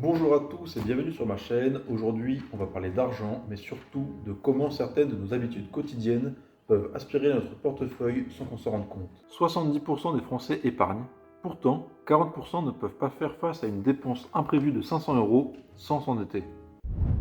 Bonjour à tous et bienvenue sur ma chaîne. Aujourd'hui, on va parler d'argent, mais surtout de comment certaines de nos habitudes quotidiennes peuvent aspirer à notre portefeuille sans qu'on s'en rende compte. 70% des Français épargnent. Pourtant, 40% ne peuvent pas faire face à une dépense imprévue de 500 euros sans s'endetter.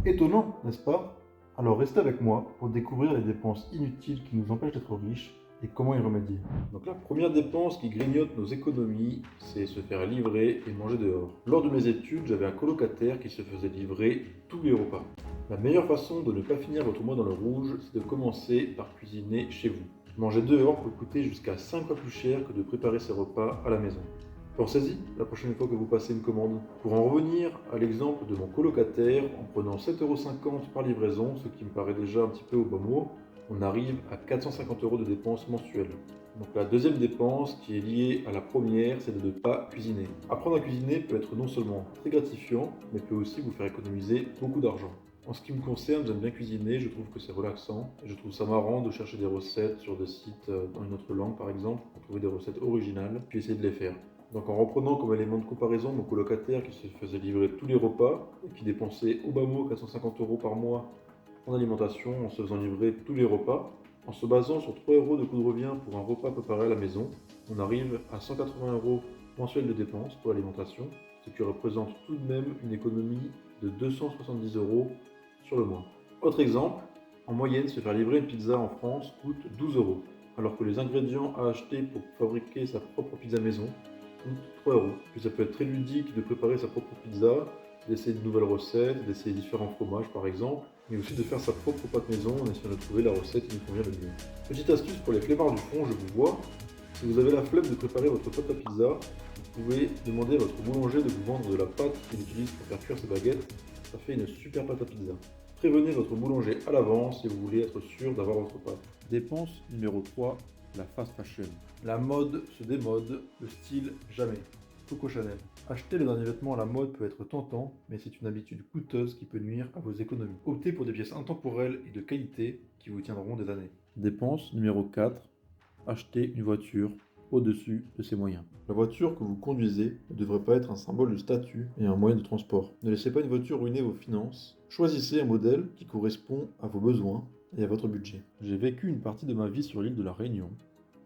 Étonnant, n'est-ce pas? Alors restez avec moi pour découvrir les dépenses inutiles qui nous empêchent d'être riches et comment y remédier. Donc la première dépense qui grignote nos économies, c'est se faire livrer et manger dehors. Lors de mes études, j'avais un colocataire qui se faisait livrer tous les repas. La meilleure façon de ne pas finir votre mois dans le rouge, c'est de commencer par cuisiner chez vous. Manger dehors peut coûter jusqu'à 5 fois plus cher que de préparer ses repas à la maison. Pensez-y la prochaine fois que vous passez une commande. Pour en revenir à l'exemple de mon colocataire, en prenant 7,50 € par livraison, ce qui me paraît déjà un petit peu au bas mot, on arrive à 450 € de dépenses mensuelles. Donc la deuxième dépense qui est liée à la première, c'est de ne pas cuisiner. Apprendre à cuisiner peut être non seulement très gratifiant, mais peut aussi vous faire économiser beaucoup d'argent. En ce qui me concerne, j'aime bien cuisiner, je trouve que c'est relaxant, et je trouve ça marrant de chercher des recettes sur des sites dans une autre langue par exemple, pour trouver des recettes originales, puis essayer de les faire. Donc en reprenant comme élément de comparaison mon colocataire qui se faisait livrer tous les repas et qui dépensait au bas mot 450 € par mois en alimentation en se faisant livrer tous les repas, en se basant sur 3 € de coût de revient pour un repas préparé à la maison, on arrive à 180 € mensuels de dépenses pour l'alimentation, ce qui représente tout de même une économie de 270 € sur le mois. Autre exemple, en moyenne, se faire livrer une pizza en France coûte 12 €, alors que les ingrédients à acheter pour fabriquer sa propre pizza maison coûte 3 €. Puis ça peut être très ludique de préparer sa propre pizza, d'essayer de nouvelles recettes, d'essayer différents fromages par exemple, mais aussi de faire sa propre pâte maison en essayant de trouver la recette qui nous convient le mieux. Petite astuce pour les flemmards du fond, je vous vois. Si vous avez la flemme de préparer votre pâte à pizza, vous pouvez demander à votre boulanger de vous vendre de la pâte qu'il utilise pour faire cuire ses baguettes. Ça fait une super pâte à pizza. Prévenez votre boulanger à l'avance si vous voulez être sûr d'avoir votre pâte. Dépense numéro 3, la fast fashion. La mode se démode, le style jamais. Coco Chanel. Acheter les derniers vêtements à la mode peut être tentant, mais c'est une habitude coûteuse qui peut nuire à vos économies. Optez pour des pièces intemporelles et de qualité qui vous tiendront des années. Dépense numéro 4, acheter une voiture au-dessus de ses moyens. La voiture que vous conduisez ne devrait pas être un symbole de statut et un moyen de transport. Ne laissez pas une voiture ruiner vos finances. Choisissez un modèle qui correspond à vos besoins et à votre budget. J'ai vécu une partie de ma vie sur l'île de la Réunion.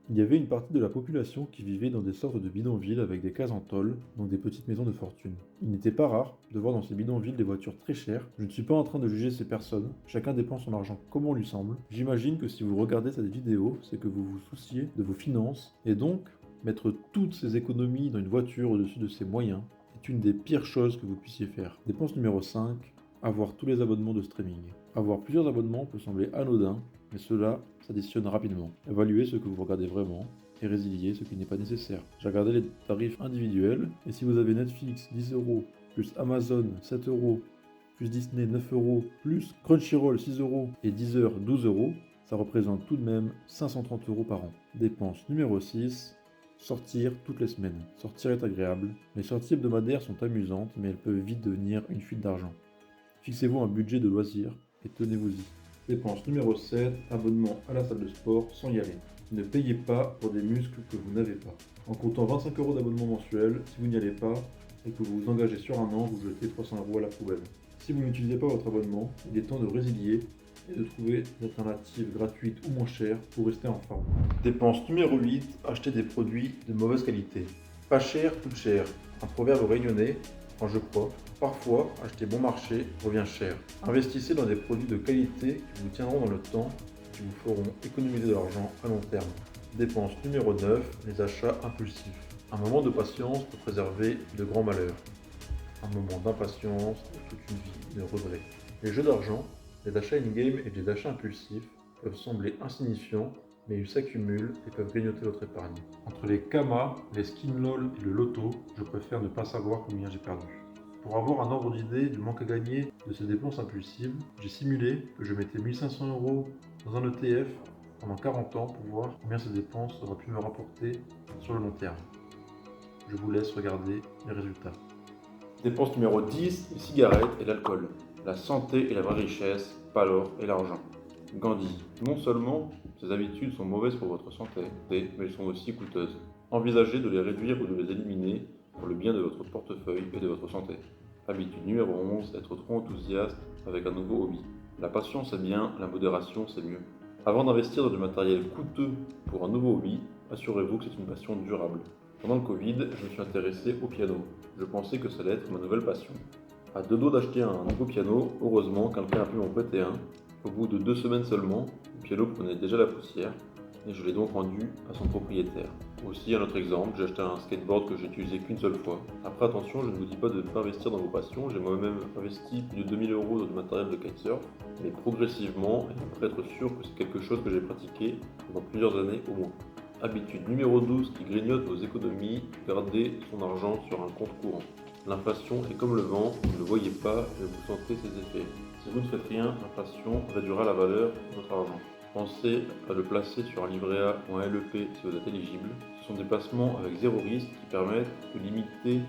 Il y avait une partie de la population qui vivait dans des sortes de bidonvilles avec des cases en tôle, donc des petites maisons de fortune. Il n'était pas rare de voir dans ces bidonvilles des voitures très chères. Je ne suis pas en train de juger ces personnes, chacun dépense son argent comme on lui semble. J'imagine que si vous regardez cette vidéo, c'est que vous vous souciez de vos finances, et donc mettre toutes ces économies dans une voiture au-dessus de ses moyens est une des pires choses que vous puissiez faire. Dépense numéro 5, avoir tous les abonnements de streaming. Avoir plusieurs abonnements peut sembler anodin, mais cela s'additionne rapidement. Évaluez ce que vous regardez vraiment et résiliez ce qui n'est pas nécessaire. J'ai regardé les tarifs individuels, et si vous avez Netflix 10 €, plus Amazon 7 €, plus Disney 9 €, plus Crunchyroll 6 € et Deezer 12 €, ça représente tout de même 530 € par an. Dépense numéro 6, sortir toutes les semaines. Sortir est agréable. Les sorties hebdomadaires sont amusantes, mais elles peuvent vite devenir une fuite d'argent. Fixez-vous un budget de loisirs et tenez-vous-y. Dépense numéro 7, abonnement à la salle de sport sans y aller. Ne payez pas pour des muscles que vous n'avez pas. En comptant 25 € d'abonnement mensuel, si vous n'y allez pas et que vous vous engagez sur un an, vous jetez 300 € à la poubelle. Si vous n'utilisez pas votre abonnement, il est temps de résilier et de trouver des alternatives gratuites ou moins chères pour rester en forme. Dépense numéro 8, acheter des produits de mauvaise qualité. Pas cher coûte cher. Un proverbe réunionnais, quand je crois. Parfois, acheter bon marché revient cher. Investissez dans des produits de qualité qui vous tiendront dans le temps, qui vous feront économiser de l'argent à long terme. Dépense numéro 9, les achats impulsifs. Un moment de patience peut préserver de grands malheurs. Un moment d'impatience et toute une vie de regrets. Les jeux d'argent, les achats in-game et les achats impulsifs peuvent sembler insignifiants, mais ils s'accumulent et peuvent grignoter votre épargne. Entre les Kama, les skin lol et le loto, je préfère ne pas savoir combien j'ai perdu. Pour avoir un ordre d'idée du manque à gagner de ces dépenses impulsives, j'ai simulé que je mettais 1500 € dans un ETF pendant 40 ans pour voir combien ces dépenses auraient pu me rapporter sur le long terme. Je vous laisse regarder les résultats. Dépense numéro 10, les cigarettes et l'alcool. La santé est la vraie richesse, pas l'or et l'argent. Gandhi. Non seulement ces habitudes sont mauvaises pour votre santé, mais elles sont aussi coûteuses. Envisagez de les réduire ou de les éliminer pour le bien de votre portefeuille et de votre santé. Habitude numéro 11, être trop enthousiaste avec un nouveau hobby. La passion c'est bien, la modération c'est mieux. Avant d'investir dans du matériel coûteux pour un nouveau hobby, assurez-vous que c'est une passion durable. Pendant le Covid, je me suis intéressé au piano. Je pensais que ça allait être ma nouvelle passion. À deux doigts d'acheter un nouveau piano, heureusement quelqu'un a pu m'en prêter un. Au bout de 2 semaines seulement, le piano prenait déjà la poussière et je l'ai donc rendu à son propriétaire. Aussi, un autre exemple, j'ai acheté un skateboard que j'ai utilisé qu'une seule fois. Après, attention, je ne vous dis pas de ne pas investir dans vos passions, j'ai moi-même investi plus de 2000 € dans du matériel de kitesurf, mais progressivement, et après être sûr que c'est quelque chose que j'ai pratiqué pendant plusieurs années au moins. Habitude numéro 12 qui grignote vos économies, garder son argent sur un compte courant. L'inflation est comme le vent, vous ne le voyez pas, mais vous sentez ses effets. Si vous ne faites rien, l'inflation réduira la valeur de votre argent. Pensez à le placer sur un livret A ou un LEP si vous êtes éligible. Ce sont des placements avec zéro risque qui permettent de limiter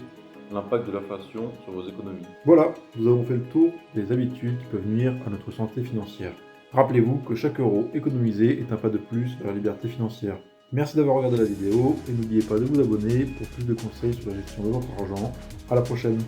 l'impact de l'inflation sur vos économies. Voilà, nous avons fait le tour des habitudes qui peuvent nuire à notre santé financière. Rappelez-vous que chaque euro économisé est un pas de plus vers la liberté financière. Merci d'avoir regardé la vidéo et n'oubliez pas de vous abonner pour plus de conseils sur la gestion de votre argent. À la prochaine.